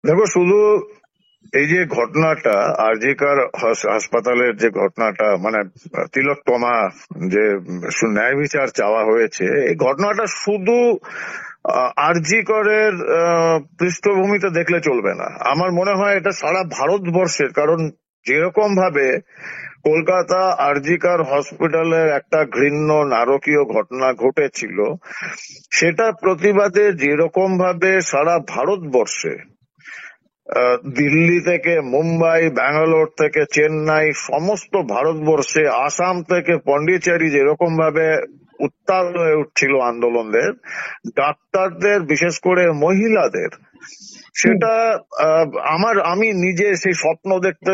দেখো, শুধু এই যে ঘটনাটা আরজিকর হাসপাতালের যে ঘটনাটা, মানে তিলোত্তমা যে ন্যায় বিচার চাওয়া হয়েছে, এই ঘটনাটা শুধু আরজিকরের পৃষ্ঠভূমিতে দেখলে চলবে না। আমার মনে হয় এটা সারা ভারতবর্ষের, কারণ যেরকম ভাবে কলকাতা আরজিকর হসপিটালের একটা ঘৃণ্য নারকীয় ঘটনা ঘটেছিল, সেটা প্রতিবাদে যেরকম ভাবে সারা ভারতবর্ষে দিল্লি থেকে মুম্বাই, ব্যাঙ্গালোর থেকে চেন্নাই, সমস্ত ভারতবর্ষে আসাম থেকে পন্ডিচেরি যেরকম ভাবে উত্তাল হয়ে উঠছিল আন্দোলনদের, ডাক্তারদের বিশেষ করে মহিলাদের, সেটা আমি নিজে সেই স্বপ্ন দেখতে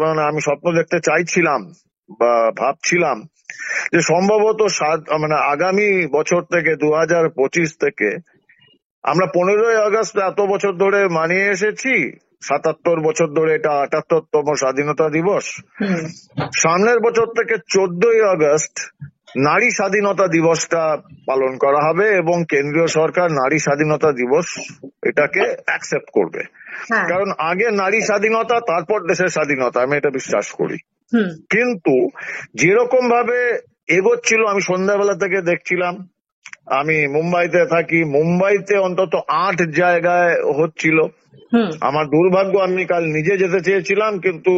মানে আমি স্বপ্ন দেখতে চাইছিলাম বা ভাবছিলাম যে সম্ভবত মানে আগামী বছর থেকে 2025 থেকে আমরা 15ই আগস্ট এত বছর ধরে মানিয়ে এসেছি, 77 বছর ধরে এটা 78তম স্বাধীনতা দিবস। সামনের বছর থেকে 14ই আগস্ট নারী স্বাধীনতা দিবসটা পালন করা হবে এবং কেন্দ্রীয় সরকার নারী স্বাধীনতা দিবস এটাকে অ্যাকসেপ্ট করবে। কারণ আগে নারী স্বাধীনতা, তারপর দেশের স্বাধীনতা, আমি এটা বিশ্বাস করি। কিন্তু যেরকম ভাবে এগোচ্ছিল, আমি সন্ধ্যাবেলা থেকে দেখছিলাম, আমি মুম্বাইতে থাকি, মুম্বাইতে অন্তত 8 জায়গায় হচ্ছিল। আমার দুর্ভাগ্য, আমি কাল নিজে যেতে চেয়েছিলাম, কিন্তু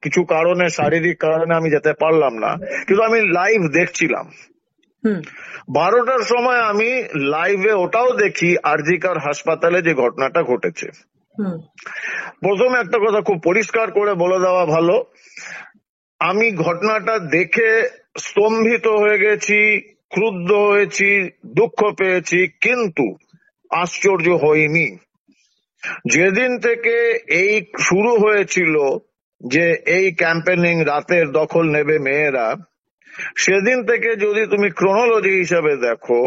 কিছু কারণে, শারীরিক কারণে আমি যেতে পারলাম না, কিন্তু আমি লাইভ দেখছিলাম। 12টার সময় আমি লাইভে ওটাও দেখি আরজিকর হাসপাতালে যে ঘটনাটা ঘটেছে। প্রথমে একটা কথা খুব পরিষ্কার করে বলে দেওয়া ভালো, আমি ঘটনাটা দেখে স্তম্ভিত হয়ে গেছি, ক্রুদ্ধ হয়েছি, দুঃখ পেয়েছি, কিন্তু আশ্চর্য হইনি। যেদিন থেকে এই শুরু হয়েছিল যে এই ক্যাম্পেনিং, রাতের দখল নেবে মেয়েরা, সেদিন থেকে যদি তুমি ক্রোনোলজি হিসেবে দেখো,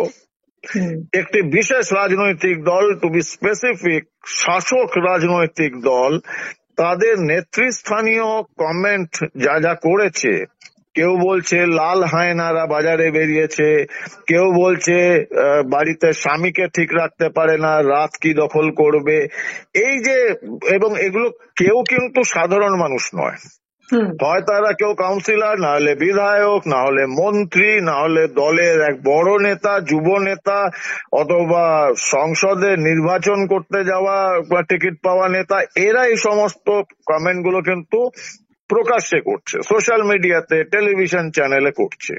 একটি বিশেষ রাজনৈতিক দল, টু বি স্পেসিফিক শাসক রাজনৈতিক দল, তাদের নেতৃস্থানীয় কমেন্ট যা যা করেছে, কেউ বলছে লাল হায়নারা বাজারে বেরিয়েছে, কেউ বলছে বাড়িতে স্বামীকে ঠিক রাখতে পারে না, রাত কি দখল করবে, এই যে, এবং এগুলো কেউ কিন্তু সাধারণ মানুষ নয়, হয় তারা কেউ কাউন্সিলর, না হলে বিধায়ক, না হলে মন্ত্রী, না হলে দলের এক বড় নেতা, যুব নেতা, অথবা সংসদে নির্বাচন করতে যাওয়া বা টিকিট পাওয়া নেতা, এরা এই সমস্ত কমেন্ট গুলো কিন্তু প্রকাশ্যে করছে, সোশ্যাল মিডিয়াতে, টেলিভিশন চ্যানেলে করছে।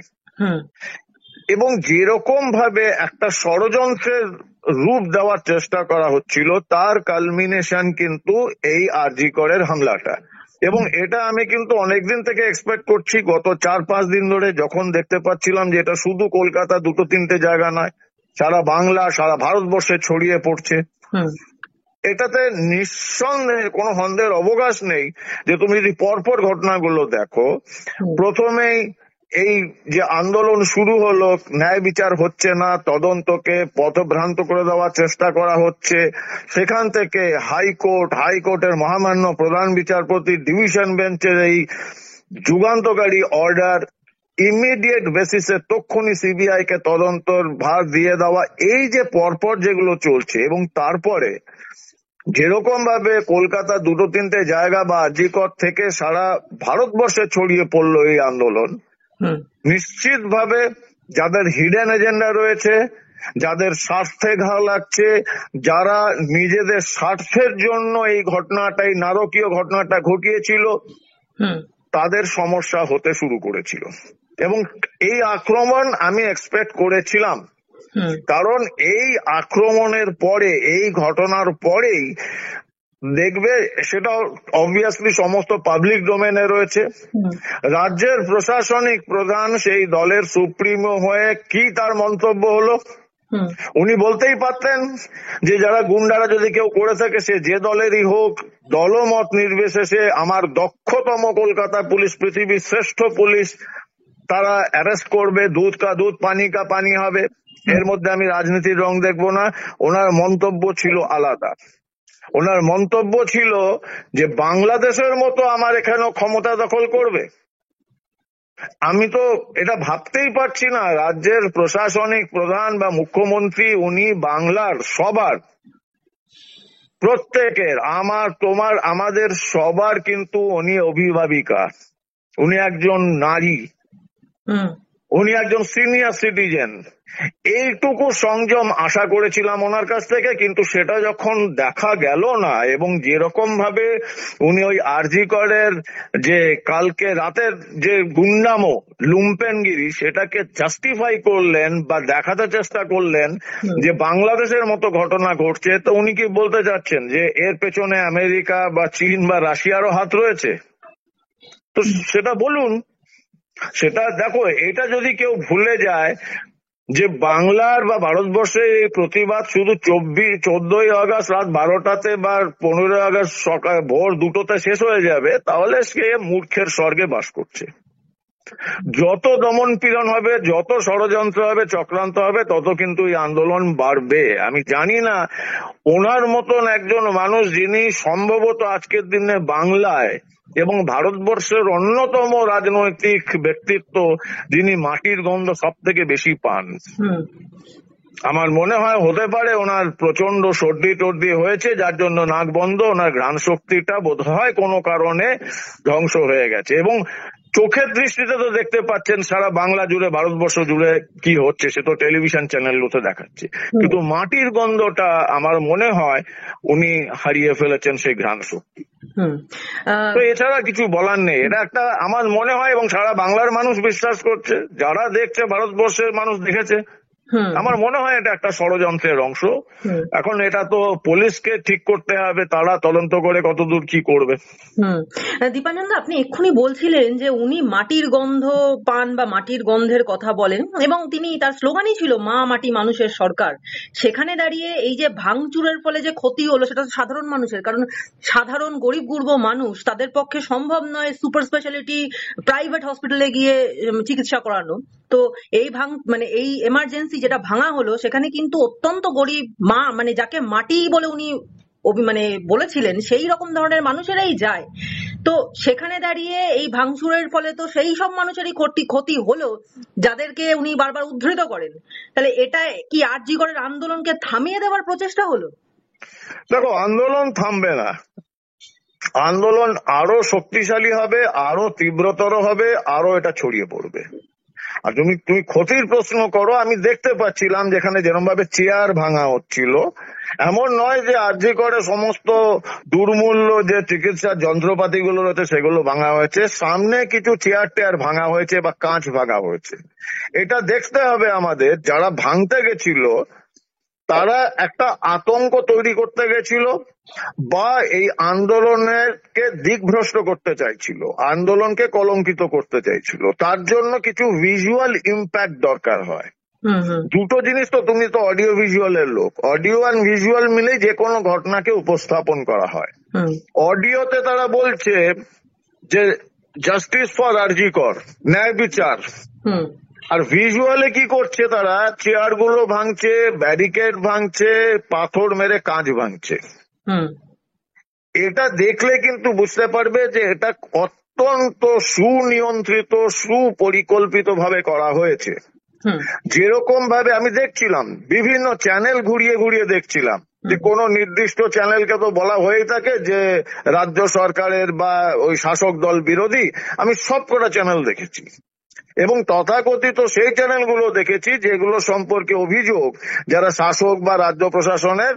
এবং যেরকম ভাবে একটা ষড়যন্ত্রের রূপ দেওয়ার চেষ্টা করা হচ্ছিল, তার কালমিনেশন কিন্তু এই আরজিকরের হামলাটা। এবং এটা আমি কিন্তু অনেকদিন থেকে এক্সপেক্ট করছি, গত 4-5 দিন ধরে যখন দেখতে পাচ্ছিলাম যে এটা শুধু কলকাতা, 2-3টে জায়গা নয়, সারা বাংলা, সারা ভারতবর্ষে ছড়িয়ে পড়ছে। এটাতে নিঃসন্দেহে কোনো সন্দেহের অবকাশ নেই যে তুমি যদি পরপর ঘটনাগুলো দেখো, প্রথমেই এই যে আন্দোলন শুরু হলো, ন্যায় বিচার হচ্ছে না, তদন্তকে পথভ্রান্ত করে দেওয়ার চেষ্টা করা হচ্ছে, সেখান থেকে হাইকোর্টের মহামান্য প্রধান বিচারপতি ডিভিশন বেঞ্চের এই যুগান্তকারী অর্ডার, ইমিডিয়েট বেসিসে তক্ষুনি সিবিআই কে তদন্তর ভার দিয়ে দেওয়া, এই যে পরপর যেগুলো চলছে, এবং তারপরে যেরকম ভাবে কলকাতা 2-3টে জায়গা বা আরজিকর থেকে সারা ভারতবর্ষে ছড়িয়ে পড়লো এই আন্দোলন, নিশ্চিত ভাবে যাদের হিডেন এজেন্ডা রয়েছে, যাদের স্বার্থে ঘা লাগছে, যারা নিজেদের স্বার্থের জন্য এই ঘটনাটা, এই নারকীয় ঘটনাটা ঘটিয়েছিল, তাদের সমস্যা হতে শুরু করেছিল। এবং এই আক্রমণ আমি এক্সপেক্ট করেছিলাম, কারণ এই আক্রমণের পরে, এই ঘটনার পরেই দেখবে, সেটা অবভিয়াসলি সমস্ত পাবলিক ডোমেনে রয়েছে, রাজ্যের প্রশাসনিক প্রধান সেই দলের সুপ্রিমো হয়ে কি তার মন্তব্য হলো, উনি বলতেই পারতেন যে যারা গুন্ডারা যদি কেউ করে থাকে, সে যে দলেরই হোক, দলমত নির্বিশেষে, আমার দক্ষতম কলকাতা পুলিশ, পৃথিবীর শ্রেষ্ঠ পুলিশ, তারা অ্যারেস্ট করবে, দুধ কা দুধ, পানি কা পানি হবে, এর মধ্যে আমি রাজনীতির রং দেখবো না। ওনার মন্তব্য ছিল আলাদা। ওনার মন্তব্য ছিল যে বাংলাদেশের মতো আমার এখানেও ক্ষমতা দখল করবে। আমি তো এটা ভাবতেই পারছি না, রাজ্যের প্রশাসনিক প্রধান বা মুখ্যমন্ত্রী, উনি বাংলার সবার প্রত্যেকের, আমার, তোমার, আমাদের সবার, কিন্তু উনি অভিভাবিকা, উনি একজন নারী, হুম উনি একজন সিনিয়র সিটিজেন। এইটুকু সংযম আশা করেছিলাম ওনার কাছ থেকে, কিন্তু সেটা যখন দেখা গেল না, এবং যেরকম ভাবে উনি ওই আরজি করের যে কালকে রাতের যে গুন্ডামো লুম্পেনগিরি, সেটাকে জাস্টিফাই করলেন বা দেখাতে চেষ্টা করলেন হুম যে বাংলাদেশের মতো ঘটনা ঘটছে, তো উনি কি বলতে চাচ্ছেন যে এর পেছনে আমেরিকা বা চীন বা রাশিয়ারও হাত রয়েছে? তো সেটা বলুন। সেটা দেখো, এটা যদি কেউ ভুলে যায় যে বাংলার বা ভারতবর্ষের এই প্রতিবাদ শুধু 14ই আগস্ট রাত 12টাতে বা 15ই আগস্ট সকাল ভোর 2টোতে শেষ হয়ে যাবে, তাহলে সে মূর্খের স্বর্গে বাস করছে। যত দমন পীড়ন হবে, যত ষড়যন্ত্র হবে, চক্রান্ত হবে, তত কিন্তু এই আন্দোলন বাড়বে। আমি জানি না ওনার মতন একজন মানুষ, যিনি সম্ভবত আজকের দিনে বাংলায় এবং ভারতবর্ষের অন্যতম রাজনৈতিক ব্যক্তিত্ব, যিনি মাটির গন্ধ সব থেকে বেশি পান, হুম আমার মনে হয় হতে পারে ওনার প্রচন্ড সর্দি টর্দি হয়েছে, যার জন্য নাক বন্ধ, ওনার ঘ্রাণ শক্তিটা বোধহয় কোনো কারণে ধ্বংস হয়ে গেছে। এবং চোখের দৃষ্টিতে তো দেখতে পাচ্ছেন সারা বাংলা জুড়ে, ভারতবর্ষ জুড়ে কি হচ্ছে, সে তো টেলিভিশন চ্যানেলগুলোতে দেখাচ্ছে, কিন্তু মাটির গন্ধটা আমার মনে হয় উনি হারিয়ে ফেলেছেন, সেই ঘ্রাণ শক্তি। হুম তো এছাড়া কিছু বলার নেই। এটা একটা, আমার মনে হয়, এবং সারা বাংলার মানুষ বিশ্বাস করছে, যারা দেখছে ভারতবর্ষের মানুষ দেখেছে, হুম আমার মনে হয় এটা একটা ষড়যন্ত্রের অংশ। হুম এখন এটা তো পুলিশকে ঠিক করতে হবে, তারা তদন্ত করে কতদূর কি করবে। হুম দীপাঞ্জন দা, আপনি এক্ষুনি বলছিলেন যে উনি মাটির গন্ধ পান বা মাটির গন্ধের কথা বলেন, এবং তিনি, তার স্লোগানই ছিল মা মাটি মানুষের সরকার। সেখানে দাঁড়িয়ে এই যে ভাঙচুরের ফলে যে ক্ষতি হলো, সেটা তো সাধারণ মানুষের, কারণ সাধারণ গরিব গুরব মানুষ, তাদের পক্ষে সম্ভব নয় সুপার স্পেশালিটি প্রাইভেট হসপিটালে গিয়ে চিকিৎসা করানো। তো এই মানে এই এমার্জেন্সি যেটা ভাঙা হলো, সেখানে কিন্তু অত্যন্ত গরিব মা, মানে যাকে মাটি বলে উনি মানে বলেছিলেন, সেই রকম ধরনের মানুষেরাই যায়। তো সেখানে দাঁড়িয়ে এই ভাঙচুরের ফলে তো সেই সব মানুষেরই ক্ষতি হলো, যাদেরকে উনি বারবার উদ্ধৃত করেন। তাহলে এটা কি আরজি করের আন্দোলনকে থামিয়ে দেওয়ার প্রচেষ্টা হলো? দেখো, আন্দোলন থামবে না, আন্দোলন আরো শক্তিশালী হবে, আরো তীব্রতর হবে, আরো এটা ছড়িয়ে পড়বে। আর তুমি তুমি ক্ষতির প্রশ্ন করো, আমি দেখতে পাচ্ছিলাম যেখানে যেরকম ভাবে চেয়ার ভাঙা হচ্ছিল, এমন নয় যে আরজি করে সমস্ত দুর্মূল্য যে চিকিৎসার যন্ত্রপাতি গুলো রয়েছে সেগুলো ভাঙা হয়েছে, সামনে কিছু চেয়ার টেয়ার ভাঙা হয়েছে বা কাঁচ ভাঙা হয়েছে। এটা দেখতে হবে আমাদের, যারা ভাঙতে গেছিল তারা একটা আতঙ্ক তৈরি করতে গেছিল, বা এই আন্দোলনকে দিকভ্রষ্ট করতে চাইছিল, আন্দোলনকে কলঙ্কিত করতে চাইছিল। তার জন্য কিছু ভিজুয়াল ইম্প্যাক্ট দরকার হয়। হুম হুম দুটো জিনিস তো, তুমি তো অডিও ভিজুয়ালের লোক, অডিও আর ভিজুয়াল মিলে যে কোনো ঘটনাকে উপস্থাপন করা হয়। হুম অডিওতে তারা বলছে যে জাস্টিস ফর আরজি কর, ন্যায় বিচার, হুম আর ভিজুয়ালে কি করছে, তারা চেয়ার গুলো ভাঙছে, ব্যারিকেড ভাঙছে, পাথর মেরে কাঁচ ভাঙছে। হুম এটা দেখলে কিন্তু বুঝতে পারবে যে এটা অত্যন্ত সুনিয়ন্ত্রিত, সুপরিকল্পিত ভাবে করা হয়েছে। হুম যেরকম ভাবে আমি দেখছিলাম, বিভিন্ন চ্যানেল ঘুরিয়ে ঘুরিয়ে দেখছিলাম, যে কোন নির্দিষ্ট চ্যানেলকে তো বলা হয়েই থাকে যে রাজ্য সরকারের বা ওই শাসক দল বিরোধী, আমি সবকটা চ্যানেল দেখেছি, এবং তথাকথিত সেই চ্যানেলগুলো দেখেছি যেগুলো সম্পর্কে অভিযোগ যারা শাসক বা রাজ্য প্রশাসনের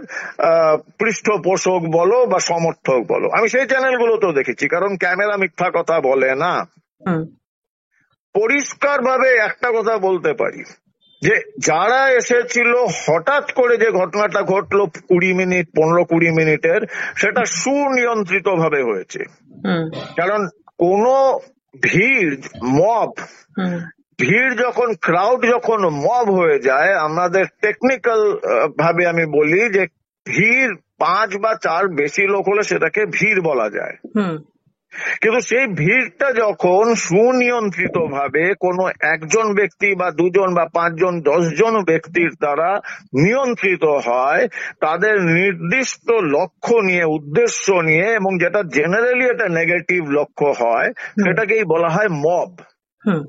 পৃষ্ঠপোষক বলো বা সমর্থক বলো, আমি সেই চ্যানেলগুলোতেও দেখেছি, কারণ ক্যামেরা মিথ্যা কথা বলে না। হুম পরিষ্কার ভাবে একটা কথা বলতে পারি, যে যারা এসেছিল, হঠাৎ করে যে ঘটনাটা ঘটলো 20 মিনিট 15-20 মিনিটের, সেটা সুনিয়ন্ত্রিত ভাবে হয়েছে। হুম কারণ কোন ভিড়, মব, হুম ভিড় যখন, ক্রাউড যখন মব হয়ে যায়, আমাদের টেকনিক্যাল ভাবে আমি বলি যে ভিড় 5 বা 4 বেশি লোক হলে সেটাকে ভিড় বলা যায়। হুম কিন্তু সেই ভিড়টা যখন সুনিয়ন্ত্রিত ভাবে কোনো একজন ব্যক্তি বা 2জন বা 5জন 10জন ব্যক্তির দ্বারা নিয়ন্ত্রিত হয়, তাদের নির্দিষ্ট লক্ষ্য নিয়ে, উদ্দেশ্য নিয়ে, এবং যেটা জেনারেলি একটা নেগেটিভ লক্ষ্য হয়, সেটাকেই বলা হয় মব। হুম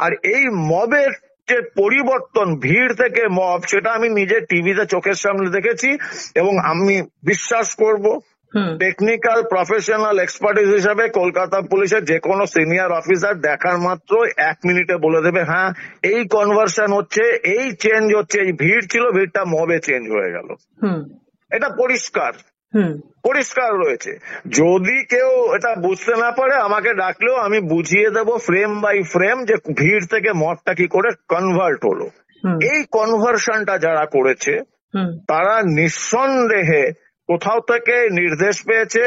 আর এই মবের যে পরিবর্তন ভিড় থেকে মব, সেটা আমি নিজে টিভিতে চোখের সামনে দেখেছি। এবং আমি বিশ্বাস করব টেকনিক্যাল প্রফেশনাল এক্সপার্টিস হিসাবে কলকাতা পুলিশের যে কোনো সিনিয়র অফিসার দেখার মাত্র 1 মিনিটে বলে দেবে, হ্যাঁ এই কনভার্সন হচ্ছে, এই চেঞ্জ হচ্ছে, এই ভিড় ছিল, ভিড়টা মবে চেঞ্জ হয়ে গেল। এটা পরিষ্কার পরিষ্কার রয়েছে। যদি কেউ এটা বুঝতে না পারে আমাকে ডাকলেও আমি বুঝিয়ে দেব ফ্রেম বাই ফ্রেম যে ভিড় থেকে মদটা কি করে কনভার্ট হলো। এই কনভার্সনটা যারা করেছে তারা নিঃসন্দেহে কোথাও থেকে নির্দেশ পেয়েছে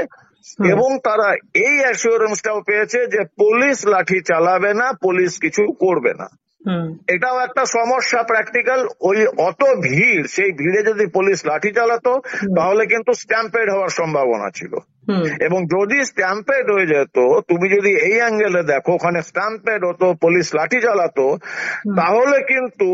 এবং তারা এই অ্যাসিওরেন্সটাও পেয়েছে যে পুলিশ লাঠি চালাবে না, পুলিশ কিছু করবে না। এটাও একটা সমস্যা প্র্যাকটিক্যাল। ওই অত ভিড়, সেই ভিড়ে যদি পুলিশ লাঠি চালাতো তাহলে কিন্তু স্ট্যাম্পেড হওয়ার সম্ভাবনা ছিল। এবং যদি স্ট্যাম্পেড হয়ে যেত, তুমি যদি এই অ্যাঙ্গেলে দেখো ওখানে স্ট্যাম্পেড হতো, পুলিশ লাঠি চালাতো, তাহলে কিন্তু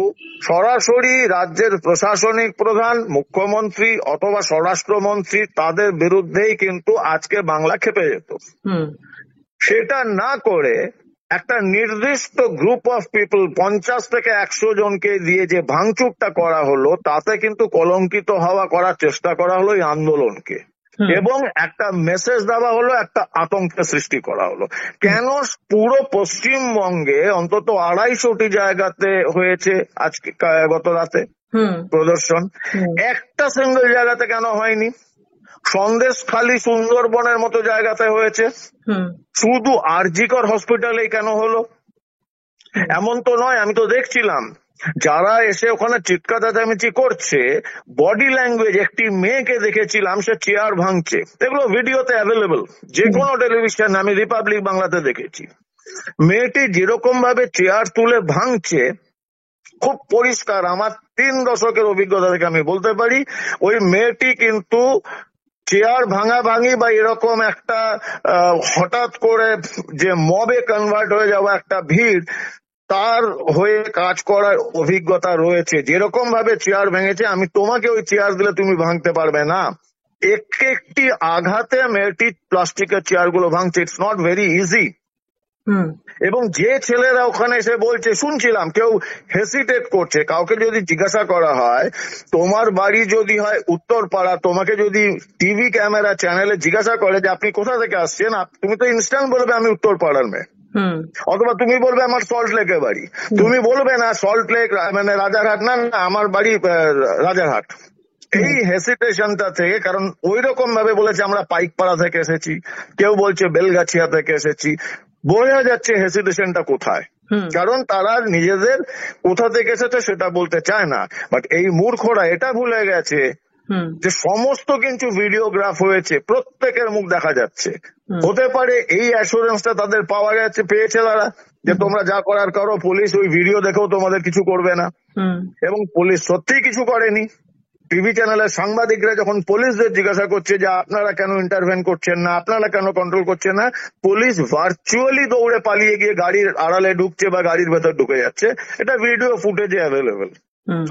সরাসরি রাজ্যের প্রশাসনিক প্রধান, মুখ্যমন্ত্রী অথবা স্বরাষ্ট্রমন্ত্রী তাদের বিরুদ্ধেই কিন্তু আজকে বাংলা খেপে যেত। সেটা না করে একটা নির্দিষ্ট গ্রুপ অফ পিপল 50 থেকে 100 জনকে দিয়ে যে ভাঙচুরটা করা হলো, তাতে কিন্তু কলঙ্কিত হওয়া করার চেষ্টা করা হলো এই আন্দোলনকে, এবং একটা মেসেজ দেওয়া হলো, একটা আতঙ্কের সৃষ্টি করা হলো। কেন পুরো পশ্চিমবঙ্গে অন্তত 250টি জায়গাতে হয়েছে আজকে গত রাতে প্রদর্শন, একটা সিঙ্গেল জায়গাতে কেন হয়নি? সন্দেশখালী সুন্দরবনের মতো জায়গাতে হয়েছে, শুধু আরজিকর হসপিটালেই কেন হলো? এমন তো নয়, আমি তো দেখছিলাম যারা এসে ওখানে চিৎকার চেঁচামেচি করছে, বডি ল্যাঙ্গুয়েজ, একটি মেয়েকে দেখেছিলাম সে চেয়ার ভাঙছে, এগুলো ভিডিওতে অ্যাভেলেবল, যে কোনো টেলিভিশন, আমি রিপাবলিক বাংলাতে দেখেছি। মেয়েটি যেরকম ভাবে চেয়ার তুলে ভাঙছে খুব পরিষ্কার, আমার 3 দশকের অভিজ্ঞতা থেকে আমি বলতে পারি ওই মেয়েটি কিন্তু চেয়ার ভাঙাভাঙি বা এরকম একটা হঠাৎ করে যে মবে কনভার্ট হয়ে যাওয়া একটা ভিড়, তার হয়ে কাজ করার অভিজ্ঞতা রয়েছে। যেরকম ভাবে চেয়ার ভেঙেছে, আমি তোমাকে ওই চেয়ার দিলে তুমি ভাঙতে পারবে না। একটি আঘাতে মেয়েটি প্লাস্টিকের চেয়ার গুলো ভাঙছে, ইটস নট ভেরি ইজি। এবং যে ছেলেরা ওখানে এসে বলছে, শুনছিলাম কেউ হেসিটেট করছে, কাউকে যদি জিজ্ঞাসা করা হয় তোমার বাড়ি যদি হয় উত্তরপাড়া, তোমাকে যদি টিভি ক্যামেরা চ্যানেলে জিজ্ঞাসা করে যে আপনি কোথা থেকে আসছেন, তুমি তো ইনস্ট্যান্ট বলবে আমি উত্তরপাড়ার মেয়ে, অথবা তুমি বলবে আমার সল্ট লেকের বাড়ি, তুমি বলবে না সল্ট লেক মানে রাজারহাট, না আমার বাড়ি রাজারহাট। এই হেসিটেশনটা থেকে, কারণ ওই রকম ভাবে বলেছে আমরা পাইকপাড়া থেকে এসেছি, কেউ বলছে বেলগাছিয়া থেকে এসেছি, বোঝা যাচ্ছে হেসিটেশনটা কোথায়, কারণ তারা নিজেদের কোথা থেকে এসেছে সেটা বলতে চায় না। বাট এই মূর্খরা এটা ভুলে গেছে যে সমস্ত কিন্তু ভিডিওগ্রাফ হয়েছে, প্রত্যেকের মুখ দেখা যাচ্ছে। হতে পারে এই অ্যাসুরেন্সটা তাদের পাওয়া গেছে, পেয়েছে তারা, যে তোমরা যা করার করো, পুলিশ ওই ভিডিও দেখেও তোমাদের কিছু করবে না। এবং পুলিশ সত্যিই কিছু করেনি। টিভি চ্যানেলের সাংবাদিকরা যখন পুলিশদের জিজ্ঞাসা করছে যে আপনারা কেন ইন্টারভেন করছেন না, আপনারা কেন কন্ট্রোল করছেন না, পুলিশ ভার্চুয়ালি দৌড়ে পালিয়ে গিয়ে গাড়ির আড়ালে ঢুকছে বা গাড়ির ভেতর ঢুকে যাচ্ছে। এটা ভিডিও ফুটেজে অ্যাভেলেবেল,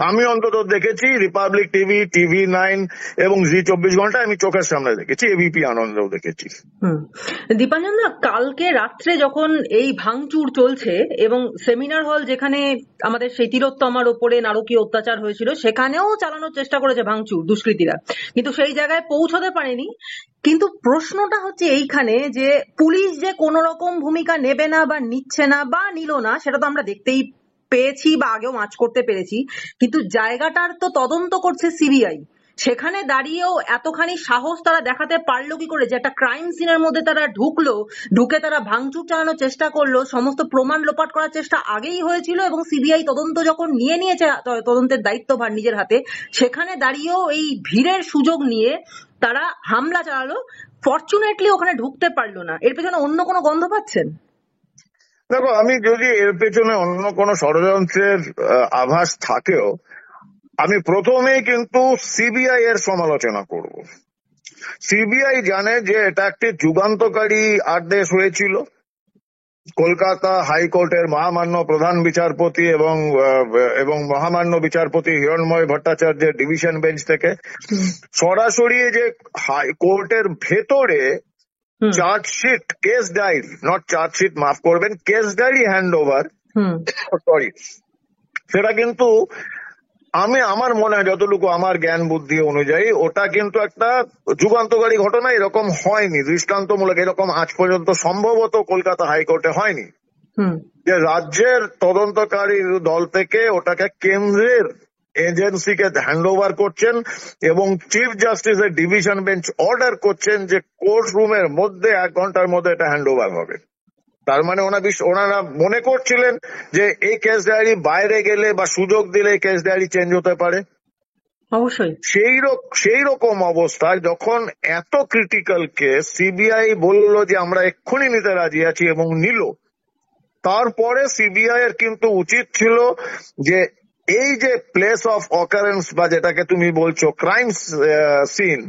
আমি অন্তত দেখেছি। রিপাবলিক টিভি, TV9 এবং জি24 আমি চোখের সামনে দেখেছি, এবিপি আনন্দেও দেখেছি। দীপাঞ্জন দা, কালকে রাত্রে যখন এই ভাঙচুর চলছে এবং সেমিনার হল যেখানে আমাদের সেই তিলোত্তমার ওপরে নারকীয় অত্যাচার হয়েছিল সেখানেও চালানোর চেষ্টা করেছে ভাঙচুর দুষ্কৃতীরা, কিন্তু সেই জায়গায় পৌঁছতে পারেনি। কিন্তু প্রশ্নটা হচ্ছে এইখানে যে পুলিশ যে কোন রকম ভূমিকা নেবে না বা নিচ্ছে না বা নিল না, সেটা তো আমরা দেখতেই পেয়েছি বা আগেও মাছ করতে পেরেছি, কিন্তু জায়গাটার তো তদন্ত করছে সিবিআই। সেখানে দাঁড়িয়েও এতখানি সাহস তারা দেখাতে পারলো কি করে যে একটা ক্রাইম সিনের মধ্যে তারা ঢুকে তারা ভাঙচুর চালানোর চেষ্টা করলো? সমস্ত প্রমাণ লোপাট করার চেষ্টা আগেই হয়েছিল এবং সিবিআই তদন্ত যখন নিয়ে নিয়েছে তদন্তের দায়িত্বভার নিজের হাতে, সেখানে দাঁড়িয়েও এই ভিড়ের সুযোগ নিয়ে তারা হামলা চালালো। ফরচুনেটলি ওখানে ঢুকতে পারলো না। এর পেছনে অন্য কোনো গন্ধ পাচ্ছেন? দেখো, আমি যদি এর পেছনে অন্য কোনো ষড়যন্ত্রের আভাস থাকেও, আমি প্রথমেই কিন্তু সিবিআই এর সমালোচনা করব। সিবিআই জানে যে এটা একটি যুগান্তকারী আদেশ হয়েছিল কলকাতা হাইকোর্টের মহামান্য প্রধান বিচারপতি এবং মহামান্য বিচারপতি হিরণময় ভট্টাচার্যের ডিভিশন বেঞ্চ থেকে। সরাসরি যে হাইকোর্টের ভেতরে chargesheet, case diary, not chargesheet, মাফ করবেন, case diary hand over, sorry, সেটা কিন্তু আমার মনে হয় যতটুকু আমার জ্ঞান বুদ্ধি অনুযায়ী ওটা কিন্তু একটা যুগান্তকারী ঘটনা, এরকম হয়নি, দৃষ্টান্তমূলক এরকম আজ পর্যন্ত সম্ভবত কলকাতা হাইকোর্টে হয়নি যে রাজ্যের তদন্তকারী দল থেকে ওটাকে কেন্দ্রের এজেন্সিকে হ্যান্ড ওভার করছেন এবং চিফ জাস্টিসের ডিভিশন বেঞ্চ অর্ডার করছেন যে কোর্ট রুমের মধ্যে 1 ঘন্টার মধ্যে এটা হ্যান্ড ওভার হবে। তার মানে ওনারা মনে করছিলেন যে এই কেস ডায়েরি বাইরে গেলে বা সুযোগ দিলে এই কেস ডায়েরি চেঞ্জ হতে পারে। অবশ্যই সেই রকম অবস্থায় যখন এত ক্রিটিক্যাল কেস সিবিআই বলল যে আমরা এক্ষুনি নিতে রাজি আছি এবং নিল, তারপরে সিবিআই এর কিন্তু উচিত ছিল যে এই যে প্লেস অফ অকারেন্স বা যেটাকে তুমি বলছো ক্রাইম সিন,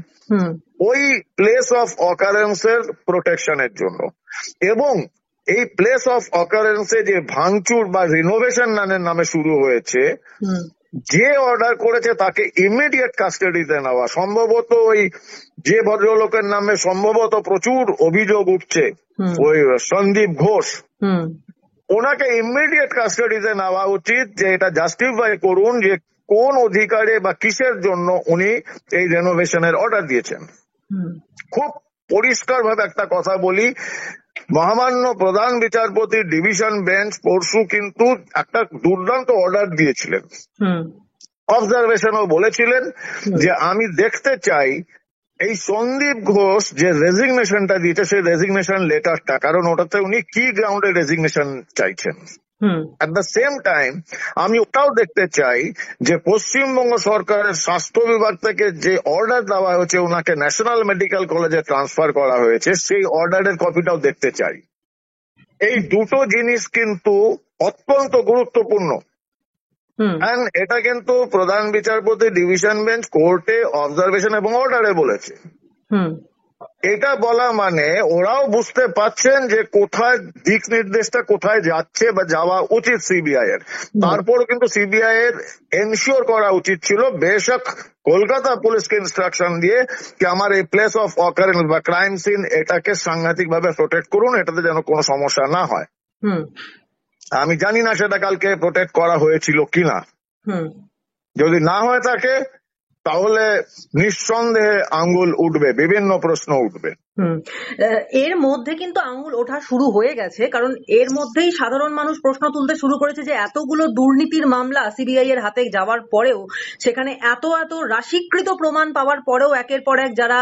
ওই প্লেস অফ অকারেন্স এর প্রোটেকশনের জন্য এবং এই প্লেস অফ অকারেন্সে যে ভাঙচুর বা রিনোভেশন নামে শুরু হয়েছে, যে অর্ডার করেছে তাকে ইমিডিয়েট কাস্টাডিতে নেওয়া, সম্ভবত ওই যে ভদ্রলোকের নামে সম্ভবত প্রচুর অভিযোগ উঠছে, ওই সন্দীপ ঘোষ, ওনাকে ইমিডিয়েট কাস্টাডিতে নেওয়া উচিত যে এটা জাস্টিফাই করুন যে কোন অধিকারে বা কিসের জন্য উনি এই রেনোভেশনের অর্ডার দিয়েছেন। খুব পরিষ্কার ভাবে একটা কথা বলি, মহামান্য প্রধান বিচারপতি ডিভিশন বেঞ্চ পরশু কিন্তু একটা দুর্দান্ত অর্ডার দিয়েছিলেন, অবজারভেশনও বলেছিলেন যে আমি দেখতে চাই এই সন্দীপ ঘোষ যে রেজিগনেশনটা দিয়েছে সেই রেজিগনেশন লেটারটা, কারণ ওটাতে উনি কি গ্রাউন্ডে রেজিগনেশন চাইছেন। অ্যাট দ্য সেম টাইম আমি ওটাও দেখতে চাই যে পশ্চিমবঙ্গ সরকারের স্বাস্থ্য বিভাগ থেকে যে অর্ডার দেওয়া হয়েছে ওনাকে ন্যাশনাল মেডিকেল কলেজে ট্রান্সফার করা হয়েছে, সেই অর্ডারের কপিটাও দেখতে চাই। এই দুটো জিনিস কিন্তু অত্যন্ত গুরুত্বপূর্ণ। এটা কিন্তু প্রধান বিচারপতি ডিভিশন বেঞ্চ কোর্টে অবজারভেশন এবং অর্ডারে বলেছে। এটা বলা মানে ওরাও বুঝতে পাচ্ছেন যে কোথায় দিক নির্দেশটা কোথায় যাচ্ছে বা যাওয়া উচিত সিবিআই এর। তারপরও কিন্তু সিবিআই এর এনশিওর করা উচিত ছিল, বেশক কলকাতা পুলিশকে ইনস্ট্রাকশন দিয়ে কি আমার এই প্লেস অফ অকারেন্স বা ক্রাইম সিন এটাকে সাংঘাতিক ভাবে প্রোটেক্ট করুন, এটাতে যেন কোনো সমস্যা না হয়। আমি জানি না সেটা কালকে প্রোটেক্ট করা হয়েছিল কিনা, যদি না হয়ে থাকে তাহলে নিঃসন্দেহে আঙ্গুল উঠবে, বিভিন্ন প্রশ্ন উঠবে। এর মধ্যে কিন্তু আঙ্গুল ওঠা শুরু হয়ে গেছে, কারণ এর মধ্যেই সাধারণ মানুষ প্রশ্ন তুলতে শুরু করেছে যে এতগুলো দুর্নীতির মামলা সিবিআই এর হাতে যাওয়ার পরেও, সেখানে এত রাশিকৃত প্রমাণ পাওয়ার পরেও একের পর এক যারা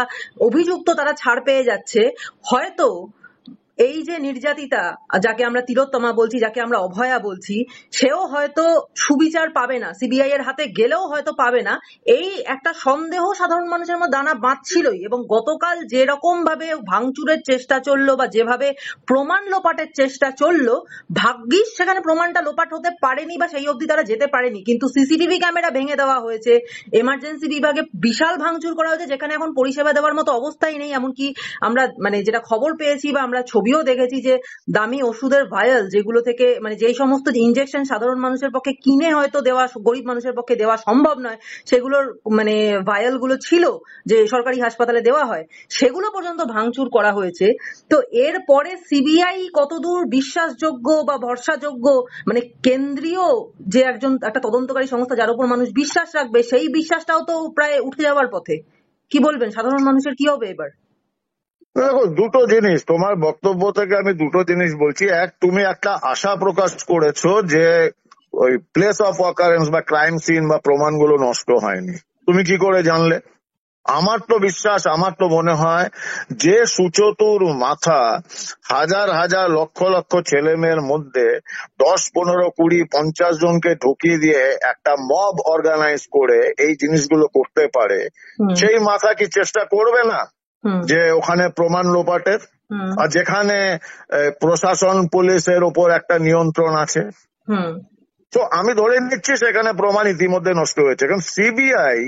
অভিযুক্ত তারা ছাড় পেয়ে যাচ্ছে, হয়তো এই যে নির্যাতিতা, যাকে আমরা তিলোত্তমা বলছি, যাকে আমরা অভয়া বলছি, সেও হয়তো সুবিচার পাবে না, সিবিআই এর হাতে গেলেও হয়তো পাবে না, এই একটা সন্দেহ সাধারণ মানুষের মধ্যে দানা বাঁধছিলই। এবং গতকাল যেরকম ভাবে ভাঙচুরের চেষ্টা চললো বা যেভাবে প্রমাণ লোপাটের চেষ্টা চললো, ভাগ্যিস সেখানে প্রমাণটা লোপাট হতে পারেনি বা সেই অবধি তারা যেতে পারেনি, কিন্তু সিসিটিভি ক্যামেরা ভেঙে দেওয়া হয়েছে, এমার্জেন্সি বিভাগে বিশাল ভাঙচুর করা হয়েছে, যেখানে এখন পরিষেবা দেওয়ার মতো অবস্থাই নেই। এমনকি আমরা যেটা খবর পেয়েছি বা আমরা ছবিও দেখেছি যে দামি ওষুধের ভায়াল, যেগুলো থেকে যেই সমস্ত ইনজেকশন সাধারণ মানুষের পক্ষে কিনে হয়তো দেওয়া, গরিব মানুষের পক্ষে দেওয়া সম্ভব নয়, সেগুলোর ভায়াল গুলো ছিল যে সরকারি হাসপাতালে দেওয়া হয়, সেগুলো পর্যন্ত ভাঙচুর করা হয়েছে। তো এর পরে সিবিআই কতদূর বিশ্বাসযোগ্য বা ভরসাযোগ্য, কেন্দ্রীয় যে একটা তদন্তকারী সংস্থা যার উপর মানুষ বিশ্বাস রাখবে, সেই বিশ্বাসটাও তো প্রায় উঠে যাওয়ার পথে। কি বলবেন, সাধারণ মানুষের কি হবে এবার? দেখো, দুটো জিনিস তোমার বক্তব্য থেকে আমি দুটো জিনিস বলছি। এক, তুমি একটা আশা প্রকাশ করেছো যে ওই প্লেস অফ অকারেন্স বা ক্রাইম সিন বা প্রমাণগুলো নষ্ট হয়নি। তুমি কি করে জানলে? আমার তো বিশ্বাস, আমার তো মনে হয় যে সুচতুর মাথা হাজার হাজার লক্ষ লক্ষ ছেলে মেয়ের মধ্যে 10, 15, 20, 50 জনকে ঢুকিয়ে দিয়ে একটা মব অর্গানাইজ করে এই জিনিসগুলো করতে পারে, সেই মাথা কি চেষ্টা করবে না যে ওখানে প্রমাণ লোপাটের? আর যেখানে প্রশাসন পুলিশের উপর একটা নিয়ন্ত্রণ আছে, তো আমি ধরে নিচ্ছি সেখানে প্রমাণ ইতিমধ্যে নষ্ট হয়েছে। কারণ সিবিআই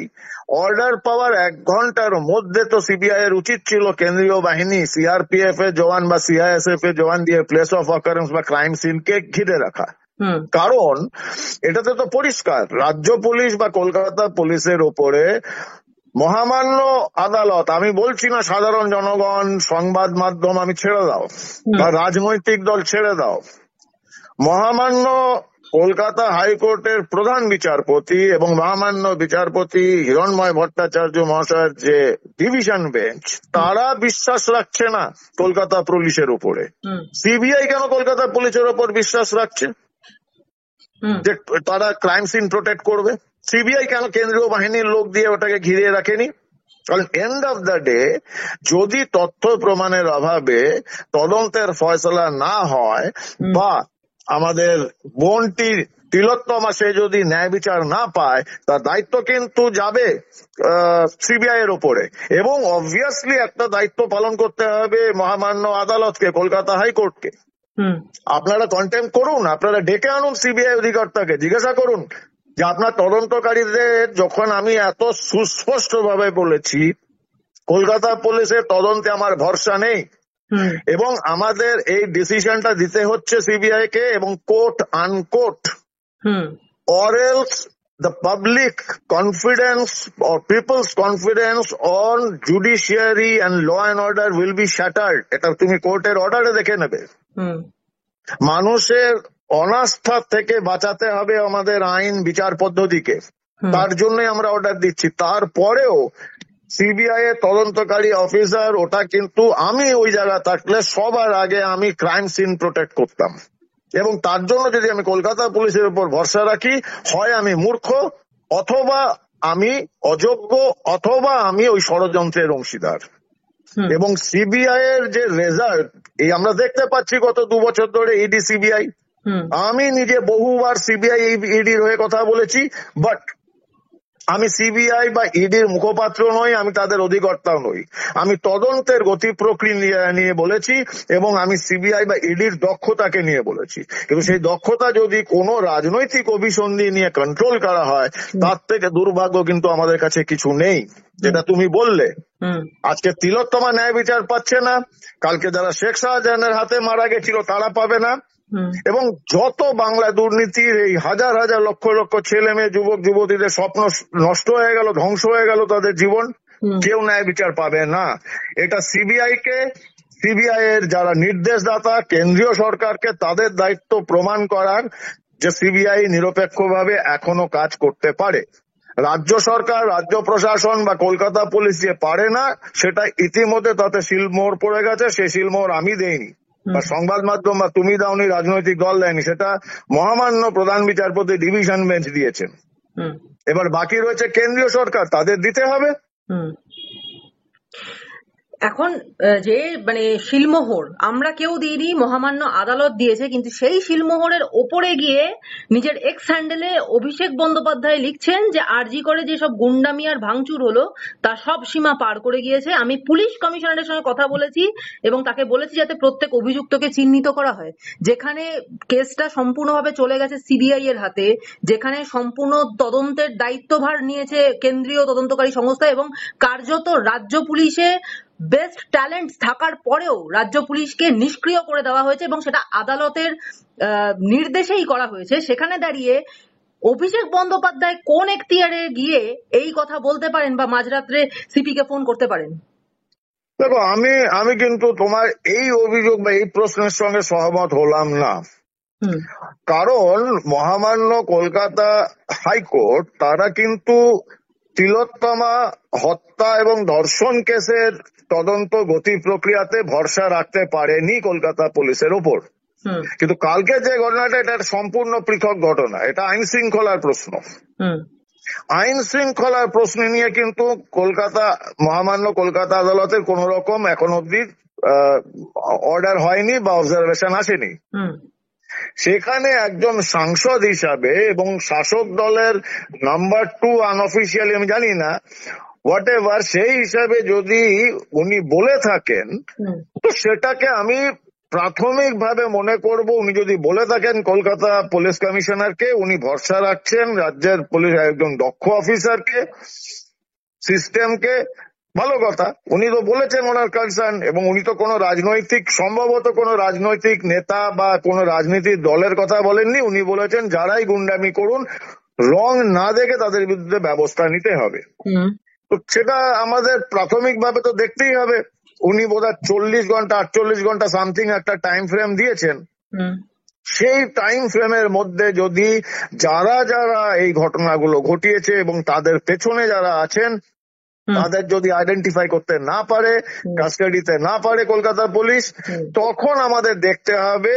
অর্ডার পাওয়ার 1 ঘন্টার মধ্যে তো সিবিআই এর উচিত ছিল কেন্দ্রীয় বাহিনী, সিআরপিএফ এর জওয়ান বা সিআইএসএফ এর জওয়ান দিয়ে প্লেস অফ অকারেন্স বা ক্রাইম সিনকে ঘিরে রাখা। কারণ এটাতে তো পরিষ্কার রাজ্য পুলিশ বা কলকাতা পুলিশের উপরে মহামান্য আদালত, আমি বলছি না সাধারণ জনগণ, সংবাদ মাধ্যম আমি ছেড়ে দাও বা রাজনৈতিক দল ছেড়ে দাও, মহামান্য কলকাতা হাইকোর্টের প্রধান বিচারপতি এবং মহামান্য বিচারপতি হিরণময় ভট্টাচার্য মহাশয়ের যে ডিভিশন বেঞ্চ, তারা বিশ্বাস রাখছে না কলকাতা পুলিশের উপরে। সিবিআই কেন কলকাতা পুলিশের উপর বিশ্বাস রাখছে যে তারা ক্রাইম সিন প্রোটেক্ট করবে? সিবিআই কেন কেন্দ্রীয় বাহিনীর লোক দিয়ে ওটাকে ঘিরে রাখেনি? কারণ এন্ড অফ দ্য ডে যদি তথ্য প্রমাণের অভাবে তদন্তের ফয়সলা না হয় বা আমাদের বোনটি তিলোত্তমা সে যদি ন্যায় বিচার না পায়, তার দায়িত্ব কিন্তু যাবে সিবিআই এর উপরে, এবং অবভিয়াসলি একটা দায়িত্ব পালন করতে হবে মহামান্য আদালতকে, কলকাতা হাইকোর্টকে। আপনারা কন্টেম্প করুন, আপনারা ডেকে আনুন সিবিআই অধিকর্তাকে, জিজ্ঞাসা করুন যে আপনার তদন্তকারীদের যখন আমি এত সুস্পষ্ট ভাবে বলেছি কলকাতা পুলিশের তদন্তে আমার ভরসা নেই এবং আমাদের এই ডিসিশনটা দিতে হচ্ছে সিবিআই কে এবং court আনকোর্ট, or else the public confidence or people's confidence on judiciary and law and order will be shattered. এটা তুমি কোর্টের অর্ডারে দেখে নেবে। মানুষের অনাস্থা থেকে বাঁচাতে হবে আমাদের আইন বিচার পদ্ধতিকে, তার জন্যই আমরা অর্ডার দিচ্ছি। তারপরেও সিবিআই এর তদন্তকারী অফিসার, ওটা কিন্তু আমি ওই জায়গা থাকলে সবার আগে আমি ক্রাইম সিন প্রোটেক্ট করতাম, এবং তার জন্য যদি আমি কলকাতা পুলিশের উপর ভরসা রাখি, হয় আমি মূর্খ, অথবা আমি অযোগ্য, অথবা আমি ওই ষড়যন্ত্রের অংশীদার। এবং সিবিআই এর যে রেজাল্ট এই আমরা দেখতে পাচ্ছি গত 2 বছর ধরে ইডি সিবিআই, আমি নিজে বহুবার সিবিআই ইডির হয়ে কথা বলেছি, বাট আমি সিবিআই বা ইডির মুখপাত্র নই, আমি তাদের অধিকর্তাও নই। আমি তদন্তের গতি প্রক্রিয়া নিয়ে বলেছি এবং আমি সিবিআই বা ইডির দক্ষতাকে নিয়ে বলেছি। কিন্তু সেই দক্ষতা যদি কোনো রাজনৈতিক অভিসন্ধি নিয়ে কন্ট্রোল করা হয়, তার থেকে দুর্ভাগ্য কিন্তু আমাদের কাছে কিছু নেই। যেটা তুমি বললে, আজকে তিলোত্তমা ন্যায় বিচার পাচ্ছে না, কালকে যারা শেখ শাহজাহানের হাতে মারা গেছিল তারা পাবে না, এবং যত বাংলা দুর্নীতির এই হাজার হাজার লক্ষ লক্ষ ছেলে মেয়ে যুবক যুবতীদের স্বপ্ন নষ্ট হয়ে গেল, ধ্বংস হয়ে গেল তাদের জীবন, কেউ ন্যায় বিচার পাবে না। এটা সিবিআই কে, সিবিআই এর যারা নির্দেশদাতা কেন্দ্রীয় সরকারকে তাদের দায়িত্ব প্রমাণ করার যে সিবিআই নিরপেক্ষভাবে এখনো কাজ করতে পারে। রাজ্য সরকার, রাজ্য প্রশাসন বা কলকাতা পুলিশ যে পারে না, সেটা ইতিমধ্যে তাতে শিলমোহর পড়ে গেছে। সেই শিলমোহর আমি দেইনি বা সংবাদ মাধ্যম বা তুমি দাওনি, রাজনৈতিক দল দেয়নি, সেটা মহামান্য প্রধান বিচারপতি ডিভিশন বেঞ্চ দিয়েছেন। এবার বাকি রয়েছে কেন্দ্রীয় সরকার, তাদের দিতে হবে। এখন যে মানে শিলমোহর আমরা কেউ দিইনি, মহামান্য আদালত দিয়েছে, কিন্তু সেই শিলমোহরের ওপরে গিয়ে নিজের এক্স হ্যান্ডেলে অভিষেক বন্দ্যোপাধ্যায় লিখছেন যে আরজি করে যেসব গুন্ডামি আর ভাঙচুর হলো তা সব সীমা পার করে গিয়েছে। আমি পুলিশ কমিশনারের সঙ্গে কথা বলেছি এবং তাকে বলেছি যাতে প্রত্যেক অভিযুক্তকে চিহ্নিত করা হয়। যেখানে কেসটা সম্পূর্ণভাবে চলে গেছে সিবিআই এর হাতে, যেখানে সম্পূর্ণ তদন্তের দায়িত্বভার নিয়েছে কেন্দ্রীয় তদন্তকারী সংস্থা, এবং কার্যত রাজ্য পুলিশে বেস্ট ট্যালেন্ট থাকার পরেও রাজ্য পুলিশকে নিষ্ক্রিয় করে দেওয়া হয়েছে এবং সেটা আদালতের নির্দেশেই করা হয়েছে। সেখানে দাঁড়িয়ে অভিষেক বন্দ্যোপাধ্যায় কোন এখতিয়ারে গিয়ে এই কথা বলতে পারেন বা মাঝরাত্রে সিপি কে ফোন করতে পারেন? দেখো, আমি কিন্তু তোমার এই অভিযোগ বা এই প্রশ্নের সঙ্গে সহমত হলাম না। কারণ মহামান্য কলকাতা হাইকোর্ট তারা কিন্তু তিলোত্তমা হত্যা এবং ধর্ষণ কেসের তদন্ত গতি প্রক্রিয়াতে ভরসা রাখতে পারেনি কলকাতা পুলিশের ওপর। কিন্তু কালকে যে ঘটনাটা, এটা সম্পূর্ণ পৃথক ঘটনা, এটা আইন শৃঙ্খলার প্রশ্ন। আইন শৃঙ্খলার প্রশ্ন নিয়ে কিন্তু মহামান্য কলকাতা আদালতের কোন রকম এখন অব্দি অর্ডার হয়নি বা অবজারভেশন আসেনি। সেখানে একজন সাংসদ হিসাবে এবং শাসক দলের নাম্বার 2 আনঅফিসিয়ালি আমি জানি না, হোয়াট এভার, সেই হিসাবে যদি উনি বলে থাকেন তো সেটাকে আমি প্রাথমিকভাবে মনে করব, উনি যদি বলে থাকেন কলকাতা পুলিশ কমিশনারকে উনি ভরসা রাখছেন রাজ্যের পুলিশ একজন দক্ষ অফিসারকে, সিস্টেমকে, ভালো কথা। উনি তো বলেছেন ওনার কনসার্ন, এবং উনি তো কোনো রাজনৈতিক, সম্ভবত কোনো রাজনৈতিক নেতা বা কোনো রাজনীতির দলের কথা বলেননি। উনি বলেছেন যারাই গুন্ডামি করুন, রং না দেখে তাদের বিরুদ্ধে ব্যবস্থা নিতে হবে। তো সেটা আমাদের প্রাথমিকভাবে তো দেখতেই হবে। উনি বোধহয় 40 ঘন্টা 48 ঘন্টা সামথিং একটা টাইম ফ্রেম দিয়েছেন। সেই টাইম ফ্রেমের মধ্যে যদি যারা যারা এই ঘটনাগুলো ঘটিয়েছে এবং তাদের পেছনে যারা আছেন তাদের যদি আইডেন্টিফাই করতে না পারে, কাস্টাডিতে না পারে কলকাতা পুলিশ, তখন আমাদের দেখতে হবে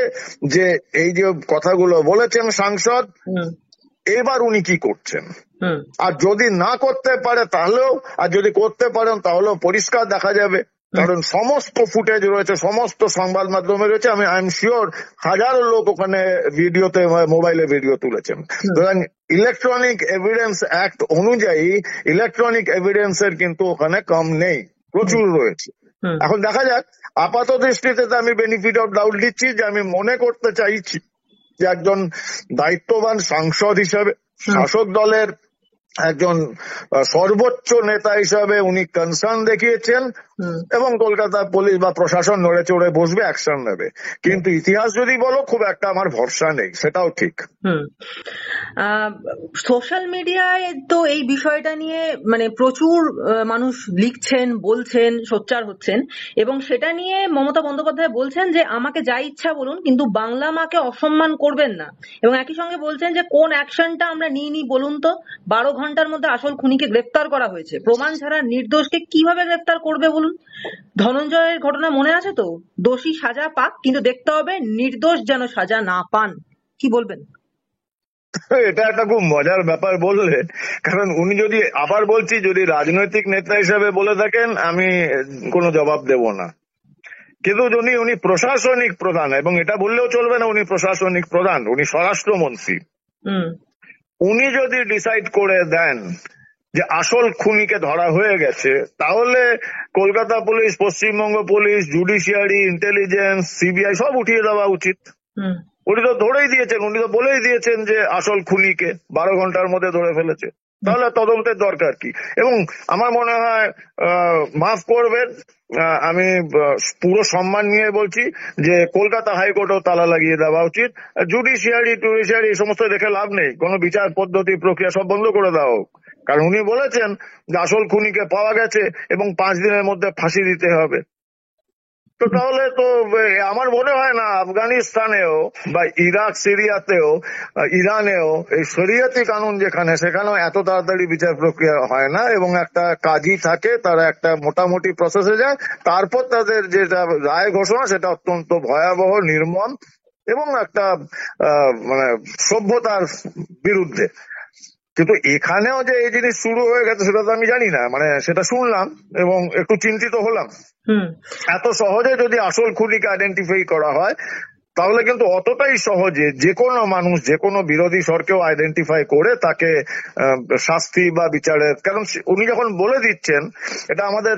যে এই যে কথাগুলো বলেছেন সাংসদ, এবার উনি কি করছেন। আর যদি না করতে পারে তাহলেও, আর যদি করতে পারেন তাহলেও পরিষ্কার দেখা যাবে, কারণ সমস্ত ফুটেজ রয়েছে, সমস্ত সংবাদ মাধ্যমে রয়েছে। আমি আই এম শিওর হাজারো লোক ওখানে ভিডিওতে, মোবাইলে ভিডিও তুলেছেন। সুতরাং ইলেকট্রনিক এভিডেন্স অ্যাক্ট অনুযায়ী ইলেকট্রনিক এভিডেন্সের কিন্তু ওখানে কম নেই, প্রচুর রয়েছে। এখন দেখা যাক, আপাত দৃষ্টিতে তো আমি বেনিফিট অফ ডাউট দিচ্ছি যে আমি মনে করতে চাইছি যে একজন দায়িত্ববান সাংসদ হিসাবে, শাসক দলের একজন সর্বোচ্চ নেতা হিসাবে উনি কনসার্ন দেখিয়েছেন এবং কলকাতা পুলিশ বা প্রশাসন নড়ে চড়ে বসবে, অ্যাকশন নেবে। কিন্তু ইতিহাস যদি বলো, খুব একটা আমার ভরসা নেই, সেটাও ঠিক। সোশ্যাল মিডিয়ায় তো এই বিষয়টা নিয়ে মানে প্রচুর মানুষ লিখছেন, বলছেন, সোচ্চার হচ্ছেন, এবং সেটা নিয়ে মমতা বন্দ্যোপাধ্যায় বলছেন যে আমাকে যা ইচ্ছা বলুন কিন্তু বাংলা মাকে অসম্মান করবেন না, এবং একই সঙ্গে বলছেন যে কোন অ্যাকশনটা আমরা নিইনি বলুন তো, 12 ঘন্টার মধ্যে আসল খুনিকে গ্রেফতার করা হয়েছে, প্রমাণ ছাড়া নির্দোষকে কিভাবে গ্রেফতার করবে বলুন। ধনঞ্জয়ের ঘটনা মনে আছে তো, দোষী সাজা পাক কিন্তু দেখতে হবে নির্দোষ যেন সাজা না পান। কি বলবেন? এটা একটা খুব মজার ব্যাপার বললে, কারণ উনি যদি, আবার বলছি, যদি রাজনৈতিক নেতা হিসেবে বলে থাকেন আমি কোনো জবাব দেব না, কিন্তু উনি প্রশাসনিক প্রধান, এবং এটা বললেও চলবে না উনি প্রশাসনিক প্রধান, উনি স্বরাষ্ট্রমন্ত্রী। উনি যদি ডিসাইড করে দেন যে আসল খুনিকে ধরা হয়ে গেছে, তাহলে Kolkata police, Paschimbanga police, judiciary, intelligence, CBI সব উঠিয়ে দেওয়া উচিত। উনি তো ধরেই দিয়েছেন, উনি তো বলেই দিয়েছেন যে আসল খুনিকে 12 ঘন্টার মধ্যে ধরে ফেলেছে, তাহলে তদন্তের দরকার কি। এবং আমার মনে হয়, মাফ করবেন, আমি পুরো সম্মান নিয়ে বলছি যে কলকাতা হাইকোর্টও তালা লাগিয়ে দেওয়া উচিত। জুডিশিয়ারি টুডিশিয়ারি এই সমস্ত দেখে লাভ নেই, কোনো বিচার পদ্ধতি প্রক্রিয়া সব বন্ধ করে দেওয়া হোক। কারণ উনি বলেছেন যে আসল খুনিকে পাওয়া গেছে এবং 5 দিনের মধ্যে ফাঁসি দিতে হবে। তো তাহলে তো আমার মনে হয় না আফগানিস্তানেও বা ইরাক, সিরিয়াতেও, ইরানেও এই শরিয়তি কানুন যেখানে, সেখানেও এত তাড়াতাড়ি বিচার প্রক্রিয়া হয় না, এবং একটা কাজী থাকে, তারা একটা মোটামুটি প্রসেসে যায়, তারপর তাদের যেটা রায় ঘোষণা সেটা অত্যন্ত ভয়াবহ, নির্মম এবং একটা মানে সভ্যতার বিরুদ্ধে। কিন্তু এখানেও যে এই জিনিস শুরু হয়ে গেছে সেটা তো আমি জানি না, মানে সেটা শুনলাম এবং একটু চিন্তিত হলাম। এত সহজে যদি আসল খুনিকে আইডেন্টিফাই করা হয়, তাহলে কিন্তু অতটাই সহজে যে কোনো মানুষ, যে কোনো বিরোধী স্বরকেও আইডেন্টিফাই করে তাকে শাস্তি বা বিচারের, কারণ উনি যখন বলে দিচ্ছেন, এটা আমাদের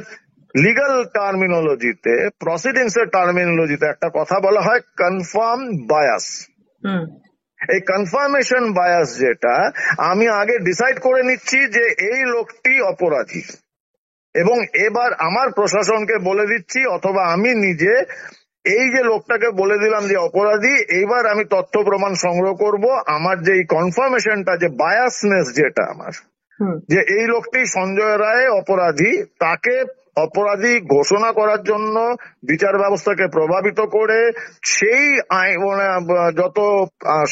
লিগ্যাল টার্মিনোলজিতে, প্রসিডিংস এর টার্মিনোলজিতে একটা কথা বলা হয় কনফার্ম বায়াস। এই কনফার্মেশন বায়াস, যেটা আমি আগে ডিসাইড করে নিচ্ছি যে এই লোকটি অপরাধী, এবং এবার আমার প্রশাসনকে বলে দিচ্ছি অথবা আমি নিজে এই যে লোকটাকে বলে দিলাম যে অপরাধী, এইবার আমি তথ্য প্রমাণ সংগ্রহ করব, আমার যে এই কনফার্মেশনটা, যে বায়াসনেস যেটা আমার, যে এই লোকটি সঞ্জয় রায় অপরাধী, তাকে অপরাধী ঘোষণা করার জন্য বিচার ব্যবস্থাকে প্রভাবিত করে সেই যত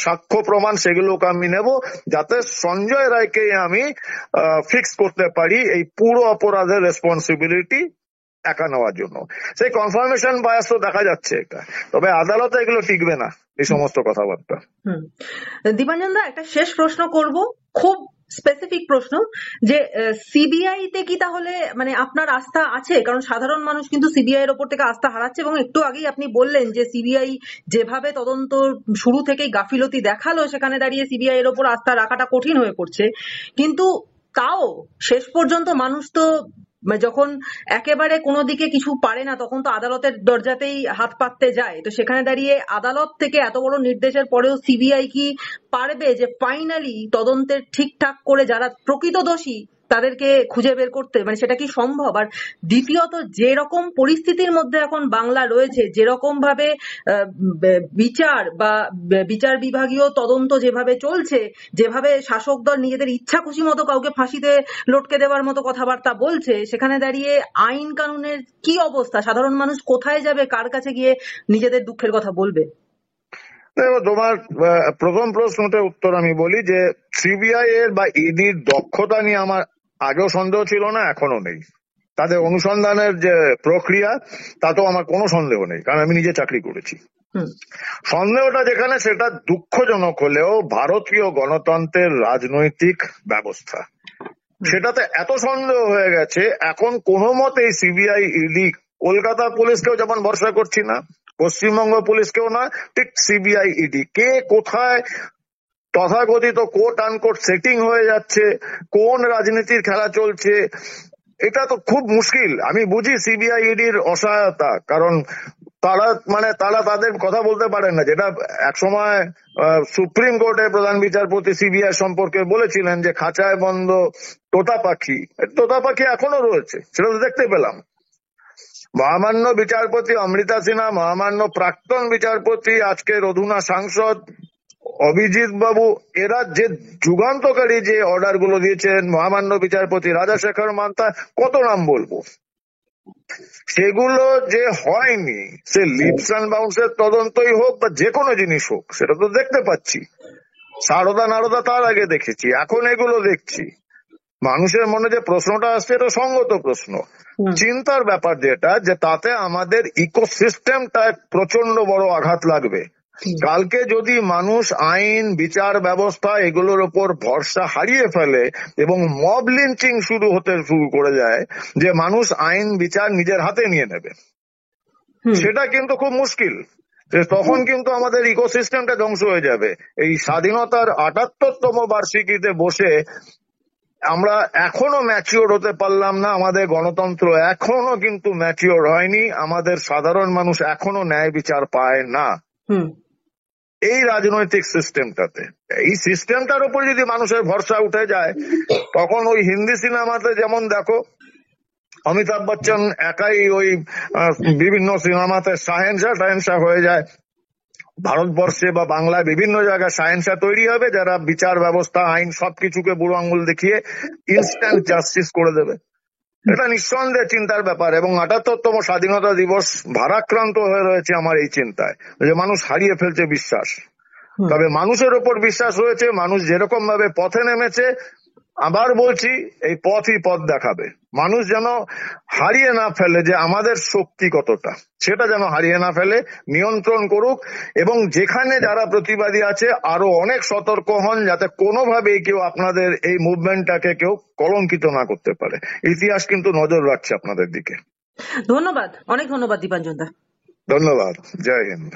সাক্ষ্য প্রমাণ সেগুলোকে আমি নেব, যাতে সঞ্জয় রায়কে আমি ফিক্স করতে পারি এই পুরো অপরাধের রেসপন্সিবিলিটি একা নেওয়ার জন্য। সেই কনফার্মেশন বায়াস তো দেখা যাচ্ছে এটা, তবে আদালতে এগুলো টিকবে না, এই সমস্ত কথাবার্তা। দীপাঞ্জন দা, একটা শেষ প্রশ্ন করব, খুব স্পেসিফিক প্রশ্ন, যে সিবিআই তে কি তাহলে মানে আপনার আস্থা আছে? কারণ সাধারণ মানুষ কিন্তু সিবিআই এর ওপর থেকে আস্থা হারাচ্ছে, এবং একটু আগেই আপনি বললেন যে সিবিআই যেভাবে তদন্ত শুরু থেকেই গাফিলতি দেখালো, সেখানে দাঁড়িয়ে সিবিআই এর ওপর আস্থা রাখাটা কঠিন হয়ে পড়ছে। কিন্তু তাও শেষ পর্যন্ত মানুষ তো যখন একেবারে কোনো দিকে কিছু পারে না, তখন তো আদালতের দরজাতেই হাত পাততে যায়। তো সেখানে দাঁড়িয়ে আদালত থেকে এত বড় নির্দেশের পরেও সিবিআই কি পারবে যে ফাইনালি তদন্তের ঠিকঠাক করে যারা প্রকৃত দোষী তাদেরকে খুঁজে বের করতে, মানে সেটা কি সম্ভব? আর দ্বিতীয়ত, যেরকম পরিস্থিতির মধ্যে এখন বাংলা রয়েছে, যেরকম ভাবে বিচার বা বিচার বিভাগীয় তদন্ত যেভাবে চলছে, যেভাবে শাসক দল নিজেদের ইচ্ছা খুশি মতো কাউকে ফাঁসিতে লটকে দেওয়ার মতো কথাবার্তা বলছে, সেখানে দাঁড়িয়ে আইন কানুনের কি অবস্থা? সাধারণ মানুষ কোথায় যাবে, কার কাছে গিয়ে নিজেদের দুঃখের কথা বলবে? দেখো, তোমার প্রথম প্রশ্নটার উত্তর আমি বলি যে সিবিআই এর বা ইডির দক্ষতা নিয়ে আমার আগেও সন্দেহ ছিল না, এখনো নেই। তাদের অনুসন্ধানের যে প্রক্রিয়া তাতেও আমার কোনো সন্দেহ নেই, কারণ আমি নিজে চাকরি করেছি। হুম সন্দেহটা যেখানে, সেটা দুঃখজনক হলেও ভারতীয় গণতন্ত্রের রাজনৈতিক ব্যবস্থা, সেটাতে এত সন্দেহ হয়ে গেছে এখন কোনো মতেই সিবিআই ইডি, কলকাতা পুলিশকেও যেমন ভরসা করছি না, পশ্চিমবঙ্গ পুলিশকেও না, ঠিক সিবিআই ইডি কে কোথায় তথাকথিত কোট আনকোট সেটিং হয়ে যাচ্ছে, কোন রাজনীতির খেলা চলছে, এটা তো খুব মুশকিল। আমি বুঝি সিবিআই ইডির অসহায়তা, কারণ তারা তাদের কথা বলতে পারেন না, যেটা একসময় সুপ্রিম কোর্টের প্রধান বিচারপতি সিবিআই সম্পর্কে বলেছিলেন যে খাঁচায় বন্ধ তোতা পাখি। তোতা পাখি এখনো রয়েছে, সেটা তো দেখতে পেলাম। মহামান্য বিচারপতি অমৃতা সিনহা, মহামান্য প্রাক্তন বিচারপতি, আজকের অধুনা সাংসদ অভিজিৎ বাবু, এরা যে যুগান্তকারী যে অর্ডার গুলো দিয়েছেন, মহামান্য বিচারপতি রাজাশেখর মান্তা, কত নাম বলবো, সেগুলো যে হয়নি, সে লিপস অ্যান্ড বাউন্সের তদন্তই হোক বা যে কোনো জিনিস হোক, সেটা তো দেখতে পাচ্ছি। সারদা নারদা তার আগে দেখেছি, এখন এগুলো দেখছি। মানুষের মনে যে প্রশ্নটা আসছে, এটা সঙ্গত প্রশ্ন। চিন্তার ব্যাপার যেটা, যে তাতে আমাদের ইকোসিস্টেমটা প্রচন্ড বড় আঘাত লাগবে। কালকে যদি মানুষ আইন, বিচার ব্যবস্থা এগুলোর উপর ভরসা হারিয়ে ফেলে এবং মব লিঞ্চিং শুরু করে যায়, যে মানুষ আইন বিচার নিজের হাতে নিয়ে নেবে, সেটা কিন্তু খুব মুশকিল। তখন কিন্তু আমাদের ইকোসিস্টেমটা ধ্বংস হয়ে যাবে। এই স্বাধীনতার ৭৮তম বার্ষিকীতে বসে আমরা এখনো ম্যাচিওর হতে পারলাম না, আমাদের গণতন্ত্র এখনো কিন্তু ম্যাচিওর হয়নি, আমাদের সাধারণ মানুষ এখনো ন্যায় বিচার পায় না এই রাজনৈতিক সিস্টেমটাতে। এই সিস্টেমটার উপর যদি মানুষের ভরসা উঠে যায়, তখন ওই হিন্দি সিনেমাতে যেমন দেখো অমিতাভ বচ্চন একাই ওই বিভিন্ন সিনেমাতে শাহেনশাহ হয়ে যায়, ভারতবর্ষে বা বাংলায় বিভিন্ন জায়গায় শাহেনশাহ তৈরি হবে, যারা বিচার ব্যবস্থা, আইন সবকিছুকে বুড়ো আঙুল দেখিয়ে ইনস্ট্যান্ট জাস্টিস করে দেবে। এটা নিঃসন্দেহে চিন্তার ব্যাপার, এবং ৭৮তম স্বাধীনতা দিবস ভারাক্রান্ত হয়ে রয়েছে আমার এই চিন্তায়, যে মানুষ হারিয়ে ফেলছে বিশ্বাস। তবে মানুষের ওপর বিশ্বাস রয়েছে, মানুষ যেরকম ভাবে পথে নেমেছে, আবার বলছি, এই পথই পথ দেখাবে। মানুষ যেন হারিয়ে না ফেলে যে আমাদের শক্তি কতটা, সেটা যেন হারিয়ে না ফেলে, নিয়ন্ত্রণ করুক, এবং যেখানে যারা প্রতিবাদী আছে আরো অনেক সতর্ক হন, যাতে কোনোভাবেই কেউ আপনাদের এই মুভমেন্টটাকে কেউ কলঙ্কিত না করতে পারে। ইতিহাস কিন্তু নজর রাখছে আপনাদের দিকে। ধন্যবাদ, অনেক ধন্যবাদ দীপাঞ্জন দা। ধন্যবাদ, জয় হিন্দ।